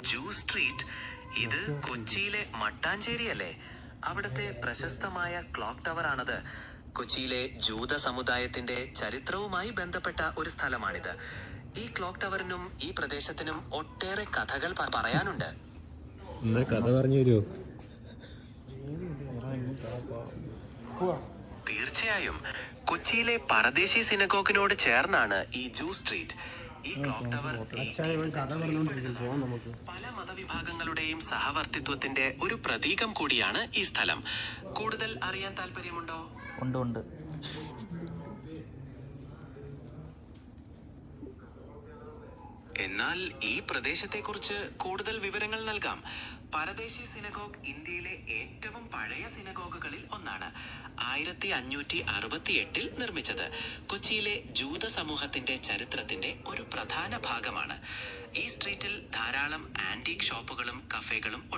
ജൂ സ്ട്രീറ്റ്. ഇത് കൊച്ചിയിലെ മട്ടാഞ്ചേരി അല്ലേ? അവിടുത്തെ പ്രശസ്തമായ ക്ലോക്ക് ടവർ ആണത്. കൊച്ചിയിലെ ജൂത സമുദായത്തിന്റെ ചരിത്രവുമായി ബന്ധപ്പെട്ട ഒരു സ്ഥലമാണിത്. ഈ ക്ലോക്ക് ടവറിനും ഈ പ്രദേശത്തിനും ഒട്ടേറെ കഥകൾ പറയാനുണ്ട്. കഥ പറഞ്ഞു തരുമോ? തീർച്ചയായും. കൊച്ചിയിലെ പരദേശി സിനഗോഗിനോട് ചേർന്നാണ് ഈ ജൂ സ്ട്രീറ്റ്. ഈ ക്ലോക്ക് ടവർ പല മതവിഭാഗങ്ങളുടെയും സഹവർത്തിത്വത്തിന്റെ ഒരു പ്രതീകം കൂടിയാണ് ഈ സ്ഥലം. കൂടുതൽ അറിയാൻ താല്പര്യമുണ്ടോ? ഉണ്ട്. എന്നാൽ ഈ പ്രദേശത്തെക്കുറിച്ച് കൂടുതൽ വിവരങ്ങൾ നൽകാം. പരദേശി സിനഗോഗ് ഇന്ത്യയിലെ ഏറ്റവും പഴയ സിനഗോഗുകളിൽ ഒന്നാണ്. 1568 നിർമ്മിച്ചത്. കൊച്ചിയിലെ ജൂത സമൂഹത്തിന്റെ ചരിത്രത്തിന്റെ ഒരു പ്രധാന ഭാഗമാണ്. ഈ സ്ട്രീറ്റിൽ ധാരാളം ആന്റീക് ഷോപ്പുകളും കഫേകളും ഉണ്ട്.